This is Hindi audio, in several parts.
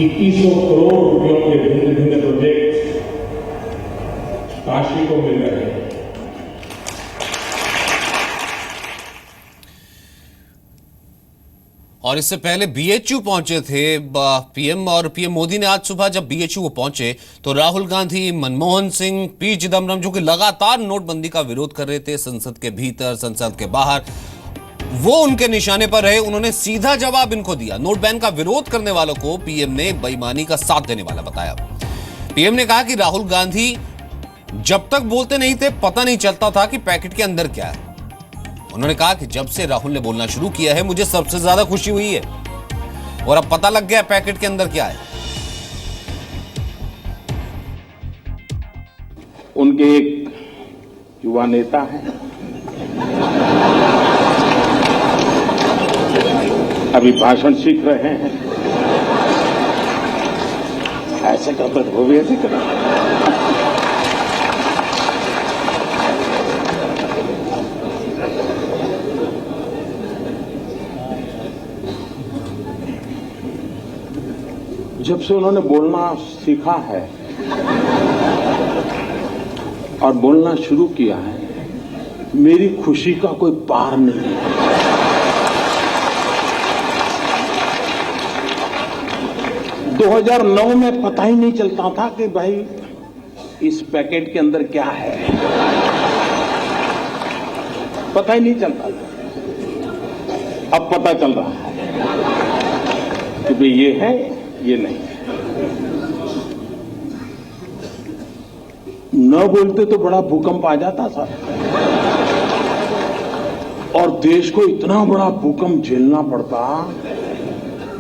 2100 करोड़ रुपयों के भिन्न भिन्न प्रोजेक्ट काशी को मिल रहे हैं। और इससे पहले बीएचयू पहुंचे थे पीएम, और पीएम मोदी ने आज सुबह जब बीएचयू पहुंचे तो राहुल गांधी, मनमोहन सिंह, पी चिदम्बरम, जो कि लगातार नोटबंदी का विरोध कर रहे थे संसद के भीतर, संसद के बाहर, वो उनके निशाने पर रहे। उन्होंने सीधा जवाब इनको दिया। नोट बैन का विरोध करने वालों को पीएम ने बेईमानी का साथ देने वाला बताया। पीएम ने कहा कि राहुल गांधी जब तक बोलते नहीं थे पता नहीं चलता था कि पैकेट के अंदर क्या है। उन्होंने कहा कि जब से राहुल ने बोलना शुरू किया है मुझे सबसे ज्यादा खुशी हुई है और अब पता लग गया पैकेट के अंदर क्या है। उनके एक युवा नेता हैं, अभी भाषण सीख रहे हैं, ऐसे करते वो भी ऐसे करें। जब से उन्होंने बोलना सीखा है और बोलना शुरू किया है, मेरी खुशी का कोई पार नहीं है। दो 2009 में पता ही नहीं चलता था कि भाई इस पैकेट के अंदर क्या है, पता ही नहीं चलता था। अब पता चल रहा है कि भाई ये है, ये नहीं है। न बोलते तो बड़ा भूकंप आ जाता था और देश को इतना बड़ा भूकंप झेलना पड़ता,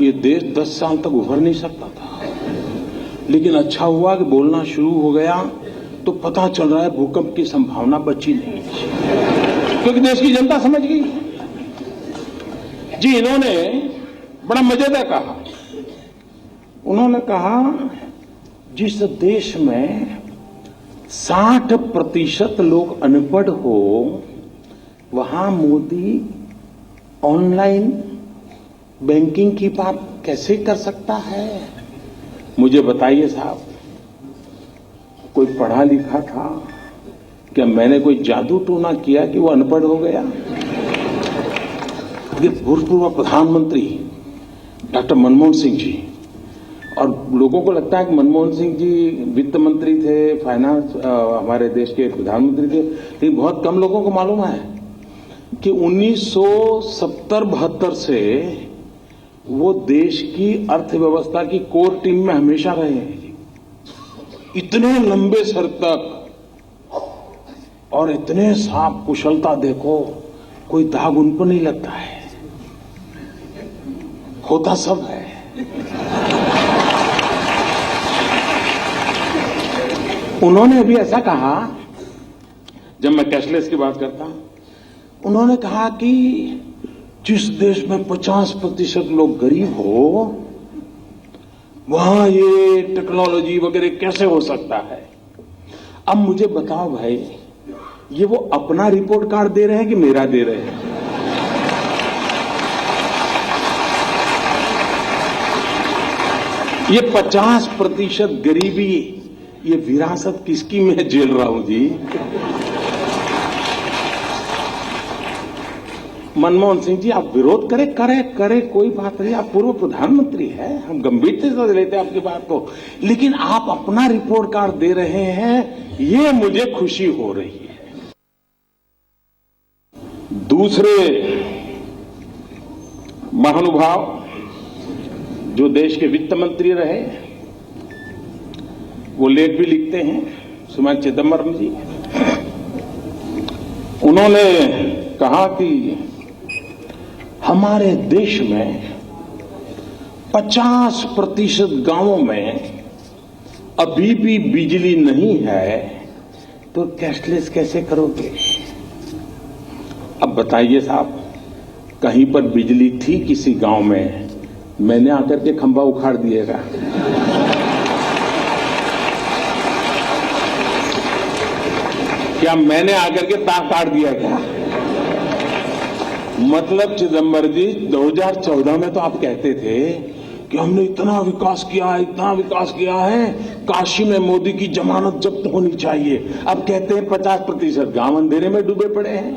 ये देश 10 साल तक उभर नहीं सकता था। लेकिन अच्छा हुआ कि बोलना शुरू हो गया तो पता चल रहा है भूकंप की संभावना बची नहीं, क्योंकि देश की जनता समझ गई। जी, इन्होंने बड़ा मजेदार कहा। उन्होंने कहा जिस देश में 60% लोग अनपढ़ हो वहां मोदी ऑनलाइन बैंकिंग की बात कैसे कर सकता है। मुझे बताइए साहब, कोई पढ़ा लिखा था क्या? मैंने कोई जादू टोना किया कि वो अनपढ़ हो गया? ये भूतपूर्व प्रधानमंत्री डॉक्टर मनमोहन सिंह जी, और लोगों को लगता है कि मनमोहन सिंह जी वित्त मंत्री थे, फाइनेंस हमारे देश के प्रधानमंत्री थे, लेकिन बहुत कम लोगों को मालूम है कि 1970-72 से वो देश की अर्थव्यवस्था की कोर टीम में हमेशा रहे हैं। इतने लंबे सर तक और इतने साफ कुशलता, देखो कोई दाग उन पर नहीं लगता है, होता सब है। उन्होंने अभी ऐसा कहा, जब मैं कैशलेस की बात करता हूं, उन्होंने कहा कि जिस देश में 50% लोग गरीब हो वहां ये टेक्नोलॉजी वगैरह कैसे हो सकता है। अब मुझे बताओ भाई, ये वो अपना रिपोर्ट कार्ड दे रहे हैं कि मेरा दे रहे हैं? ये 50% गरीबी, ये विरासत किसकी मैं झेल रहा हूं जी? मनमोहन सिंह जी, आप विरोध करे कोई बात नहीं, आप पूर्व प्रधानमंत्री हैं, हम गंभीरता से लेते हैं आपकी बात को, लेकिन आप अपना रिपोर्ट कार्ड दे रहे हैं, ये मुझे खुशी हो रही है। दूसरे महानुभाव जो देश के वित्त मंत्री रहे, वो लेख भी लिखते हैं, सुमन चिदम्बरम जी, उन्होंने कहा कि हमारे देश में 50% गांवों में अभी भी बिजली नहीं है, तो कैशलेस कैसे करोगे? अब बताइए साहब, कहीं पर बिजली थी किसी गांव में, मैंने आकर के खंभा उखाड़ दिएगा। क्या मैंने आकर के तार काट दिया क्या? मतलब चिदम्बरम जी, 2014 में तो आप कहते थे कि हमने इतना विकास किया है, काशी में मोदी की जमानत जब्त होनी चाहिए। अब कहते हैं 50% गांव अंधेरे में डूबे पड़े हैं।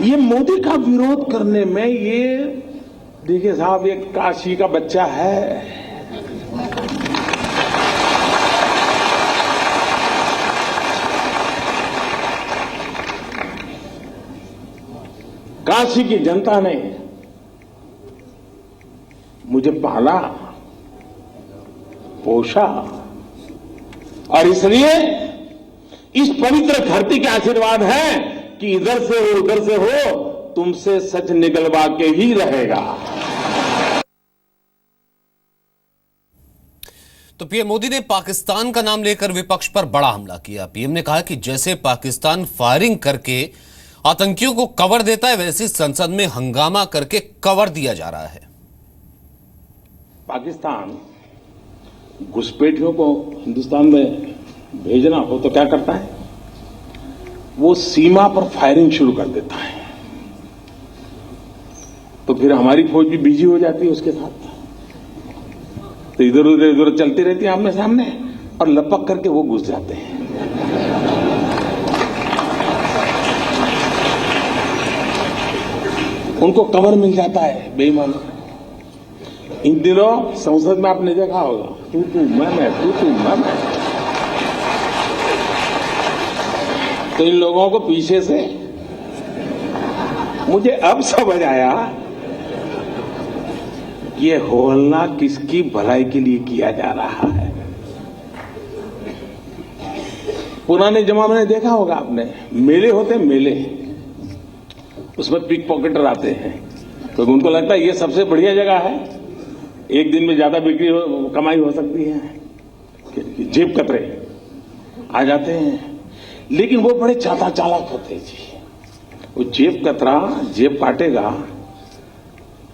ये मोदी का विरोध करने में ये देखिए साहब, ये काशी का बच्चा है। काशी की जनता ने मुझे पाला, पोषा, और इसलिए इस पवित्र धरती के आशीर्वाद है कि इधर से हो उधर से हो, तुमसे सच निकलवा के ही रहेगा। तो पीएम मोदी ने पाकिस्तान का नाम लेकर विपक्ष पर बड़ा हमला किया। पीएम ने कहा कि जैसे पाकिस्तान फायरिंग करके आतंकियों को कवर देता है, वैसे संसद में हंगामा करके कवर दिया जा रहा है। पाकिस्तान घुसपैठियों को हिंदुस्तान में भेजना हो तो क्या करता है? वो सीमा पर फायरिंग शुरू कर देता है, तो फिर हमारी फौज भी बिजी हो जाती है उसके साथ, तो इधर उधर चलती रहती है आमने सामने, और लपक करके वो घुस जाते हैं। उनको कवर मिल जाता है बेईमान। इन दिनों संसद में आपने देखा होगा, तू मैं। तो इन लोगों को पीछे से, मुझे अब समझ आया ये होलना किसकी भलाई के लिए किया जा रहा है। पुराने जमाने में देखा होगा आपने, मेले होते मेले, उसमें पिक पॉकेटर आते हैं, तो उनको लगता है ये सबसे बढ़िया जगह है, एक दिन में ज्यादा कमाई हो सकती है। जेब कतरे आ जाते हैं, लेकिन वो बड़े चालाक होते हैं जी। वो जेब कतरा जेब काटेगा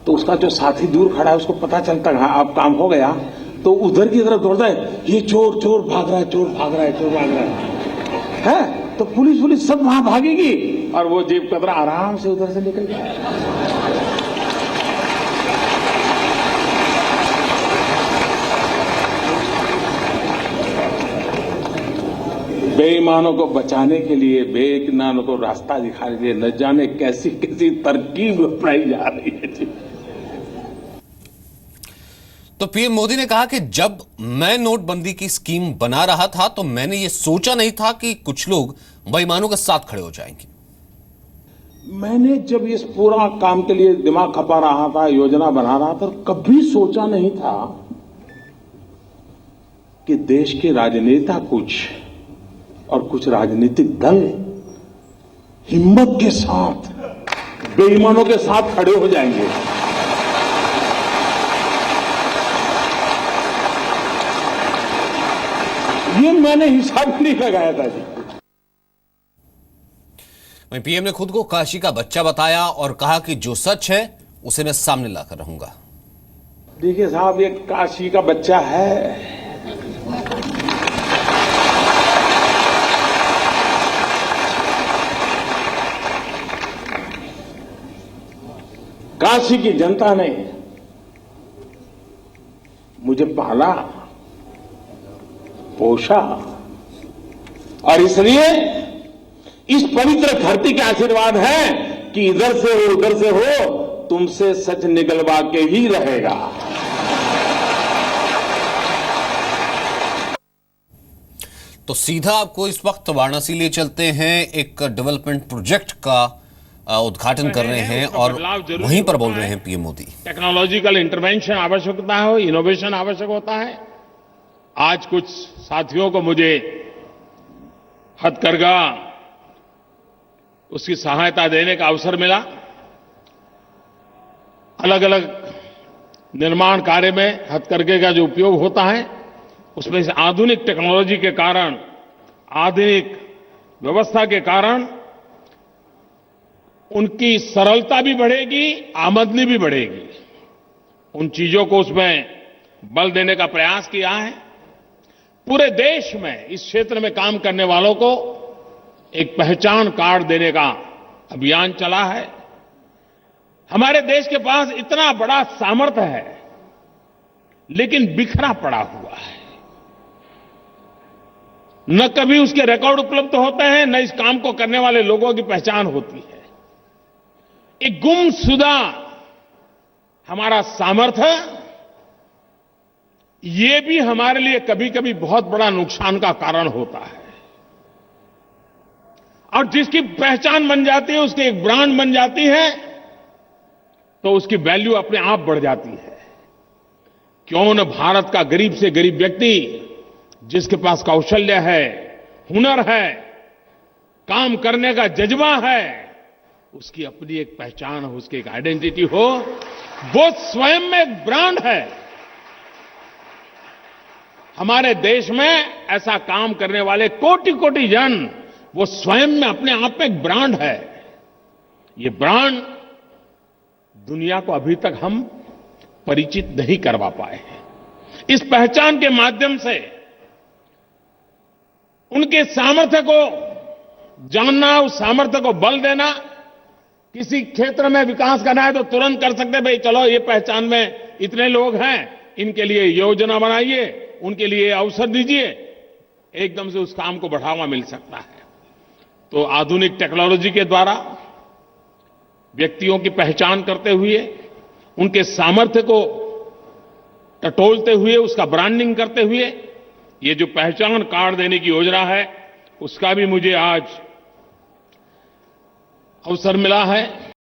तो उसका जो साथी दूर खड़ा है उसको पता चलता है हाँ अब काम हो गया, तो उधर की तरफ दौड़ता है, ये चोर भाग रहा है। तो पुलिस सब वहां भागेगी और वो जेब कतरा आराम से उधर से निकल जाएगा। बेईमानों को बचाने के लिए, बेईमानों को रास्ता दिखाने के लिए न जाने कैसी कैसी तरकीब अपनाई जा रही है। तो पीएम मोदी ने कहा कि जब मैं नोटबंदी की स्कीम बना रहा था तो मैंने ये सोचा नहीं था कि कुछ लोग बेईमानों के साथ खड़े हो जाएंगे। मैंने जब इस पूरा काम के लिए दिमाग खपा रहा था, योजना बना रहा था, कभी सोचा नहीं था कि देश के राजनेता कुछ और कुछ राजनीतिक दल हिम्मत के साथ बेईमानों के साथ खड़े हो जाएंगे। ये मैंने हिसाब नहीं लगाया था जी। वहीं पीएम ने खुद को काशी का बच्चा बताया और कहा कि जो सच है उसे मैं सामने लाकर रहूंगा। देखिए साहब, ये काशी का बच्चा है। काशी की जनता ने मुझे पाला, पोषा, और इसलिए इस पवित्र धरती के आशीर्वाद है कि इधर से हो उधर से हो, तुमसे सच निकलवा के ही रहेगा। तो सीधा आपको इस वक्त वाराणसी ले चलते हैं। एक डेवलपमेंट प्रोजेक्ट का उद्घाटन कर रहे हैं और वहीं पर बोल रहे हैं पीएम मोदी। टेक्नोलॉजिकल इंटरवेंशन आवश्यकता है, इनोवेशन आवश्यक होता है। आज कुछ साथियों को मुझे हथकरघा उसकी सहायता देने का अवसर मिला। अलग अलग निर्माण कार्य में हथकरघे का जो उपयोग होता है, उसमें इस आधुनिक टेक्नोलॉजी के कारण, आधुनिक व्यवस्था के कारण उनकी सरलता भी बढ़ेगी, आमदनी भी बढ़ेगी। उन चीजों को उसमें बल देने का प्रयास किया है। पूरे देश में इस क्षेत्र में काम करने वालों को एक पहचान कार्ड देने का अभियान चला है। हमारे देश के पास इतना बड़ा सामर्थ्य है लेकिन बिखरा पड़ा हुआ है। न कभी उसके रिकॉर्ड उपलब्ध होते हैं, न इस काम को करने वाले लोगों की पहचान होती है। एक गुमशुदा हमारा सामर्थ्य, ये भी हमारे लिए कभी कभी बहुत बड़ा नुकसान का कारण होता है। और जिसकी पहचान बन जाती है, उसकी एक ब्रांड बन जाती है, तो उसकी वैल्यू अपने आप बढ़ जाती है। क्यों न भारत का गरीब से गरीब व्यक्ति, जिसके पास कौशल्य है, हुनर है, काम करने का जज्बा है, उसकी अपनी एक पहचान हो, उसकी एक आइडेंटिटी हो, वो स्वयं में एक ब्रांड है। हमारे देश में ऐसा काम करने वाले कोटि कोटि जन, वो स्वयं में अपने आप में एक ब्रांड है। ये ब्रांड दुनिया को अभी तक हम परिचित नहीं करवा पाए हैं। इस पहचान के माध्यम से उनके सामर्थ्य को जानना, उस सामर्थ्य को बल देना, किसी क्षेत्र में विकास करना है तो तुरंत कर सकते हैं। भाई चलो, ये पहचान में इतने लोग हैं, इनके लिए योजना बनाइए, उनके लिए अवसर दीजिए, एकदम से उस काम को बढ़ावा मिल सकता है। तो आधुनिक टेक्नोलॉजी के द्वारा व्यक्तियों की पहचान करते हुए, उनके सामर्थ्य को टटोलते हुए, उसका ब्रांडिंग करते हुए, ये जो पहचान कार्ड देने की योजना है, उसका भी मुझे आज अवसर मिला है।